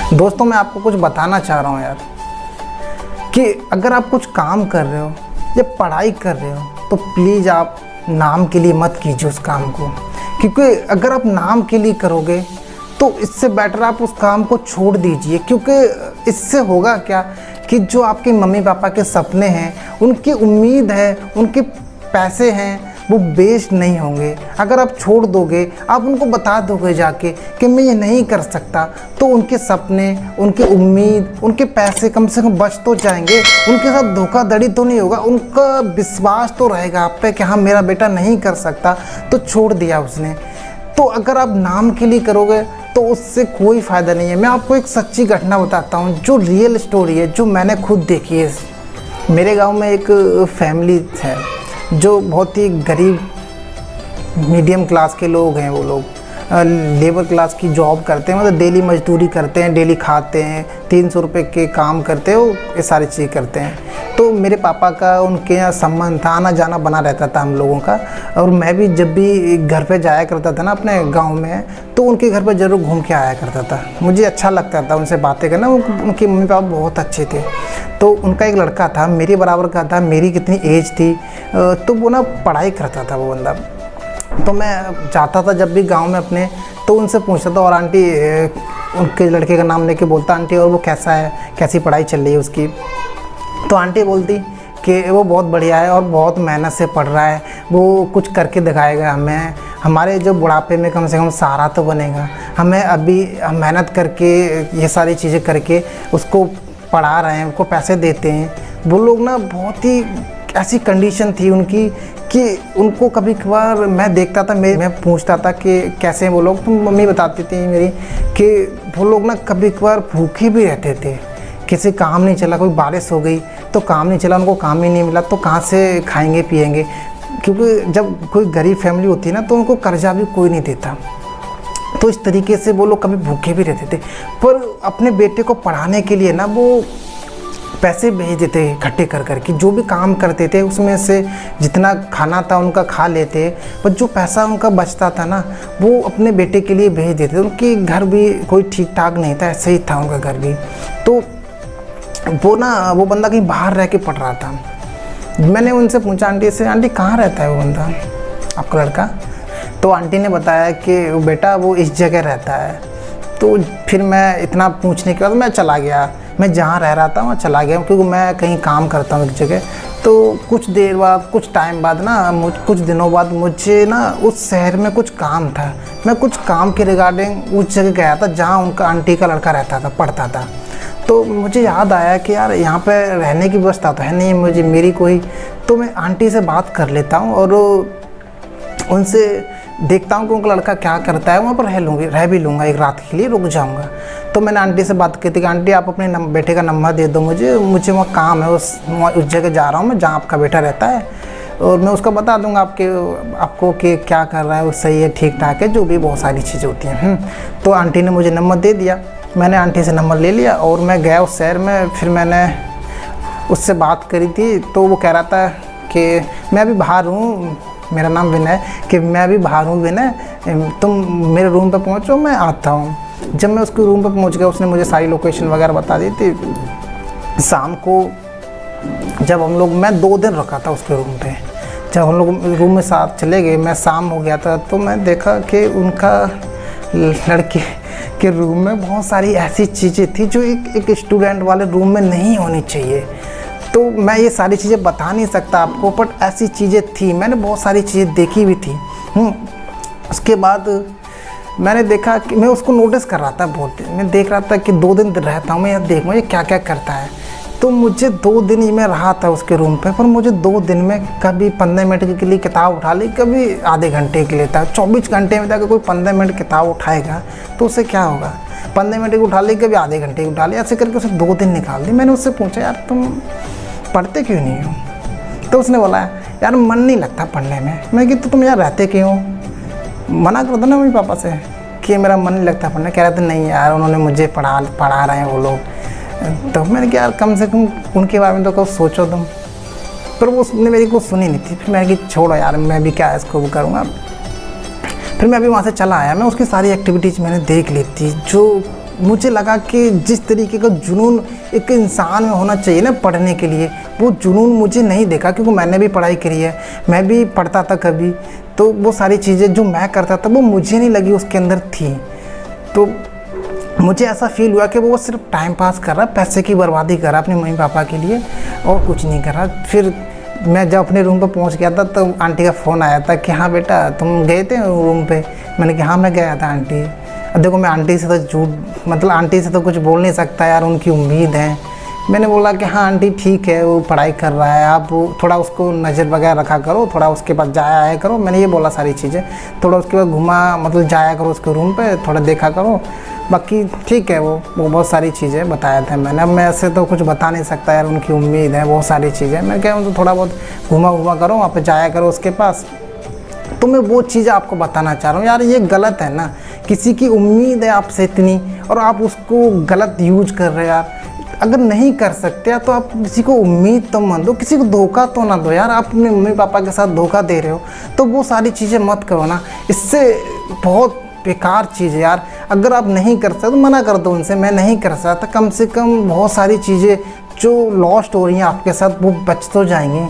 दोस्तों मैं आपको कुछ बताना चाह रहा हूँ यार, कि अगर आप कुछ काम कर रहे हो या पढ़ाई कर रहे हो तो प्लीज़ आप नाम के लिए मत कीजिए उस काम को। क्योंकि अगर आप नाम के लिए करोगे तो इससे बेटर आप उस काम को छोड़ दीजिए। क्योंकि इससे होगा क्या कि जो आपके मम्मी पापा के सपने हैं, उनकी उम्मीद है, उनके पैसे हैं, वो वेस्ट नहीं होंगे। अगर आप छोड़ दोगे, आप उनको बता दोगे जाके कि मैं ये नहीं कर सकता, तो उनके सपने, उनकी उम्मीद, उनके पैसे कम से कम बच तो जाएंगे। उनके साथ धोखाधड़ी तो नहीं होगा, उनका विश्वास तो रहेगा आप पे कि हाँ मेरा बेटा नहीं कर सकता, तो छोड़ दिया उसने। तो अगर आप नाम के लिए करोगे तो उससे कोई फ़ायदा नहीं है। मैं आपको एक सच्ची घटना बताता हूँ जो रियल स्टोरी है, जो मैंने खुद देखी है। मेरे गांव में एक फैमिली है जो बहुत ही गरीब मीडियम क्लास के लोग हैं। वो लोग लेबर क्लास की जॉब करते हैं, मतलब डेली मजदूरी करते हैं, डेली खाते हैं, 300 रुपये के काम करते हैं, वो ये सारी चीज़ें करते हैं। तो मेरे पापा का उनके यहाँ संबंध था, आना जाना बना रहता था हम लोगों का। और मैं भी जब भी घर पे जाया करता था ना अपने गांव में, तो उनके घर पे ज़रूर घूम के आया करता था। मुझे अच्छा लगता था उनसे बातें करना। उनके मम्मी पापा बहुत अच्छे थे। तो उनका एक लड़का था, मेरे बराबर का था, मेरी कितनी एज थी, तो वो ना पढ़ाई करता था वो बंदा। तो मैं जाता था जब भी गांव में अपने, तो उनसे पूछता था, और आंटी, उनके लड़के का नाम लेके बोलता, आंटी और वो कैसा है, कैसी पढ़ाई चल रही है उसकी। तो आंटी बोलती कि वो बहुत बढ़िया है और बहुत मेहनत से पढ़ रहा है, वो कुछ करके दिखाएगा हमें, हमारे जो बुढ़ापे में कम से कम सहारा तो बनेगा। हमें अभी हम मेहनत करके ये सारी चीज़ें करके उसको पढ़ा रहे हैं, उनको पैसे देते हैं। वो लोग ना बहुत ही ऐसी कंडीशन थी उनकी कि उनको कभी कभार मैं देखता था, मैं पूछता था कि कैसे हैं वो लोग। तो मम्मी बताती थी मेरी कि वो लोग ना कभी कभार भूखे भी रहते थे। किसी काम नहीं चला, कोई बारिश हो गई तो काम नहीं चला, उनको काम ही नहीं मिला, तो कहाँ से खाएंगे पिएंगे। क्योंकि जब कोई गरीब फैमिली होती है ना, तो उनको कर्जा भी कोई नहीं देता। तो इस तरीके से वो लोग कभी भूखे भी रहते थे। पर अपने बेटे को पढ़ाने के लिए ना वो पैसे भेज देते इकट्ठे कर कर के, जो भी काम करते थे उसमें से जितना खाना था उनका खा लेते, पर जो पैसा उनका बचता था ना, वो अपने बेटे के लिए भेज देते। उनके घर भी कोई ठीक ठाक नहीं था, ऐसे ही था उनका घर भी। तो वो बंदा कहीं बाहर रह के पढ़ रहा था। मैंने उनसे पूछा आंटी से, आंटी कहाँ रहता है वो बंदा, आपका लड़का? तो आंटी ने बताया कि बेटा वो इस जगह रहता है। तो फिर मैं इतना पूछने के बाद मैं चला गया, मैं जहाँ रह रहा था वहाँ चला गया, क्योंकि मैं कहीं काम करता हूँ एक जगह। तो कुछ देर बाद, कुछ टाइम बाद ना, कुछ दिनों बाद मुझे ना उस शहर में कुछ काम था। मैं कुछ काम के रिगार्डिंग उस जगह गया था जहाँ उनका आंटी का लड़का रहता था, पढ़ता था। तो मुझे याद आया कि यार यहाँ पे रहने की व्यवस्था तो है नहीं मुझे मेरी कोई। तो मैं आंटी से बात कर लेता हूँ और उनसे देखता हूँ कि उनका लड़का क्या करता है, वहाँ पर रह भी लूँगा, एक रात के लिए रुक जाऊँगा। तो मैंने आंटी से बात की थी कि आंटी आप अपने बेटे का नंबर दे दो मुझे वहाँ काम है, उस जगह जा रहा हूँ मैं जहाँ आपका बेटा रहता है, और मैं उसको बता दूँगा आपको कि क्या कर रहा है वो सही है, ठीक ठाक है, जो भी बहुत सारी चीज़ें होती हैं। तो आंटी ने मुझे नंबर दे दिया, मैंने आंटी से नंबर ले लिया और मैं गया उस शहर में। फिर मैंने उससे बात करी थी, तो वो कह रहा था कि मैं अभी बाहर हूँ, मेरा नाम विनय, कि मैं अभी बाहर हूँ विनय, तुम मेरे रूम पे पहुँचो, मैं आता हूँ। जब मैं उसके रूम पे पहुँच गया, उसने मुझे सारी लोकेशन वगैरह बता दी थी। शाम को जब हम लोग, मैं 2 दिन रखा था उसके रूम पे, जब हम लोग रूम में साथ चले गए, मैं शाम हो गया था, तो मैं देखा कि उनका लड़के के रूम में बहुत सारी ऐसी चीज़ें थी जो एक स्टूडेंट वाले रूम में नहीं होनी चाहिए। तो मैं ये सारी चीज़ें बता नहीं सकता आपको, बट ऐसी चीज़ें थी, मैंने बहुत सारी चीज़ें देखी भी थी। उसके बाद मैंने देखा कि मैं उसको नोटिस कर रहा था बहुत, मैं देख रहा था कि 2 दिन रहता हूँ मैं, यार देखूँ ये क्या क्या करता है। तो मुझे 2 दिन ही मैं रहा था उसके रूम पे, पर मुझे 2 दिन में कभी 15 मिनट के लिए किताब उठा ली, कभी आधे घंटे के लिए था। 24 घंटे में था कि कोई 15 मिनट किताब उठाएगा तो उससे क्या होगा। 15 मिनट की उठा ली, कभी आधे घंटे की उठा ली, ऐसे करके उसे 2 दिन निकाल दी। मैंने उससे पूछा यार तुम पढ़ते क्यों नहीं हो? तो उसने बोला यार मन नहीं लगता पढ़ने में। मैं कि तो तुम यार रहते क्यों? मना कर दो ना मम्मी पापा से कि मेरा मन नहीं लगता पढ़ने। कह रहे थे नहीं यार उन्होंने मुझे पढ़ा रहे हैं वो लोग। तो मैंने कहा यार कम से कम उनके बारे में तो कुछ सोचो तुम। पर वो उसने मेरी कुछ सुनी नहीं थी। फिर मैंने कि छोड़ो यार मैं भी क्या इसको वो करूँगा। फिर मैं अभी वहाँ से चला आया। मैं उसकी सारी एक्टिविटीज़ मैंने देख ली थी जो मुझे लगा कि जिस तरीके का जुनून एक इंसान में होना चाहिए ना पढ़ने के लिए, वो जुनून मुझे नहीं देखा, क्योंकि मैंने भी पढ़ाई करी है, मैं भी पढ़ता था कभी, तो वो सारी चीज़ें जो मैं करता था वो मुझे नहीं लगी उसके अंदर थी। तो मुझे ऐसा फील हुआ कि वो सिर्फ टाइम पास कर रहा, पैसे की बर्बादी कर रहा अपने मम्मी पापा के लिए, और कुछ नहीं कर रहा। फिर मैं जब अपने रूम पर पहुंच गया था तो आंटी का फ़ोन आया था कि हाँ बेटा तुम गए थे रूम पे। मैंने कहा हाँ मैं गया था आंटी। अब देखो मैं आंटी से तो झूठ, मतलब आंटी से तो कुछ बोल नहीं सकता यार, उनकी उम्मीद है। मैंने बोला कि हाँ आंटी ठीक है, वो पढ़ाई कर रहा है, आप थोड़ा उसको नज़र वगैरह रखा करो, थोड़ा उसके पास जाया आया करो। मैंने ये बोला सारी चीज़ें, थोड़ा उसके बाद घुमा, मतलब जाया करो उसके रूम पे, थोड़ा देखा करो, बाकी ठीक है। वो बहुत सारी चीज़ें बताया था मैंने। अब मैं ऐसे तो कुछ बता नहीं सकता यार, उनकी उम्मीद है, बहुत सारी चीज़ें। मैं कह रहा हूँ तो थोड़ा बहुत घुमा करो, वहाँ पर जाया करो उसके पास। तो मैं वो चीज़ आपको बताना चाह रहा हूँ यार, ये गलत है ना। किसी की उम्मीद है आपसे इतनी और आप उसको गलत यूज कर रहे हो यार। अगर नहीं कर सकते तो आप किसी को उम्मीद तो मत दो, किसी को धोखा तो ना दो यार। आप अपने मम्मी पापा के साथ धोखा दे रहे हो तो वो सारी चीज़ें मत करो ना, इससे बहुत बेकार चीज़ है यार। अगर आप नहीं कर सकते तो मना कर दो उनसे, मैं नहीं कर सकता। कम से कम बहुत सारी चीज़ें जो लॉस्ट हो रही हैं आपके साथ वो बच तो जाएंगी।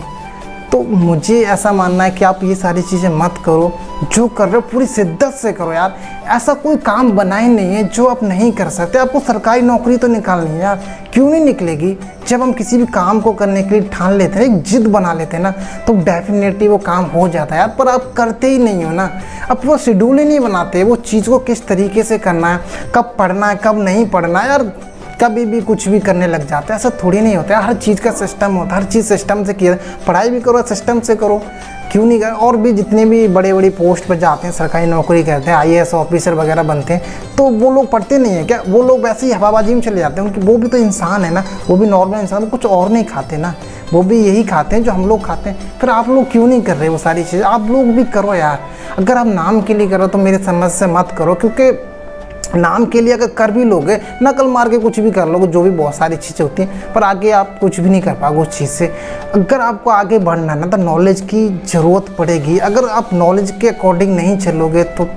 तो मुझे ऐसा मानना है कि आप ये सारी चीज़ें मत करो, जो कर रहे हो पूरी शिद्दत से करो यार। ऐसा कोई काम बना ही नहीं है जो आप नहीं कर सकते। आपको सरकारी नौकरी तो निकालनी है यार, क्यों नहीं निकलेगी। जब हम किसी भी काम को करने के लिए ठान लेते हैं, एक जिद बना लेते हैं ना, तो डेफिनेटली वो काम हो जाता है यार। पर आप करते ही नहीं हो ना, आप वो शेड्यूल ही नहीं बनाते, वो चीज़ को किस तरीके से करना है, कब पढ़ना है कब नहीं पढ़ना है यार। कभी भी कुछ भी करने लग जाते हैं, ऐसा थोड़ी नहीं होता है। हर चीज़ का सिस्टम होता है, हर चीज़ सिस्टम से किया। पढ़ाई भी करो सिस्टम से करो, क्यों नहीं कर। और भी जितने भी बड़े बड़ी पोस्ट पर जाते हैं, सरकारी नौकरी करते हैं, IAS ऑफिसर वगैरह बनते हैं, तो वो लोग पढ़ते नहीं हैं क्या? वो लोग वैसे ही हवाबाजी में चले जाते हैं। उनकी वो भी तो इंसान है ना, वो भी नॉर्मल इंसान, वो कुछ और नहीं खाते ना, वो भी यही खाते हैं जो हम लोग खाते हैं। फिर आप लोग क्यों नहीं कर रहे वो सारी चीज़ें? आप लोग भी करो यार। अगर आप नाम के लिए करो तो मेरे समझ से मत करो, क्योंकि नाम के लिए अगर कर भी लोगे, नकल मार के कुछ भी कर लोगे, जो भी बहुत सारी चीज़ें होती हैं, पर आगे आप कुछ भी नहीं कर पाओगे उस चीज़ से। अगर आपको आगे बढ़ना है ना तो नॉलेज की ज़रूरत पड़ेगी। अगर आप नॉलेज के अकॉर्डिंग नहीं चलोगे तो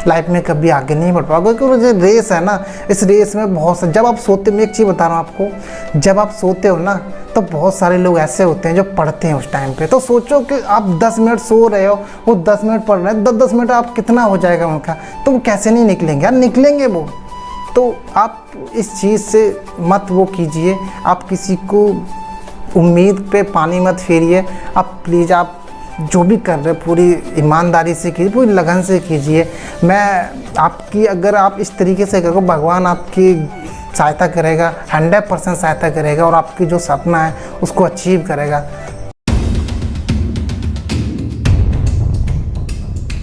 लाइफ में कभी आगे नहीं बढ़ पाओगे। क्योंकि जो रेस है ना, इस रेस में बहुत सा, जब आप सोते, मैं एक चीज़ बता रहा हूँ आपको, जब आप सोते हो ना तो बहुत सारे लोग ऐसे होते हैं जो पढ़ते हैं उस टाइम पे। तो सोचो कि आप 10 मिनट सो रहे हो, वो 10 मिनट पढ़ रहे हैं, 10-10 मिनट आप कितना हो जाएगा उनका, तो वो कैसे नहीं निकलेंगे यार? निकलेंगे वो। तो आप इस चीज़ से मत वो कीजिए, आप किसी को उम्मीद पे पानी मत फेरिए। आप प्लीज़, आप जो भी कर रहे हो पूरी ईमानदारी से कीजिए, पूरी लगन से कीजिए। मैं आपकी, अगर आप इस तरीके से करोगे, भगवान आपकी सहायता करेगा, 100% सहायता करेगा और आपकी जो सपना है उसको अचीव करेगा।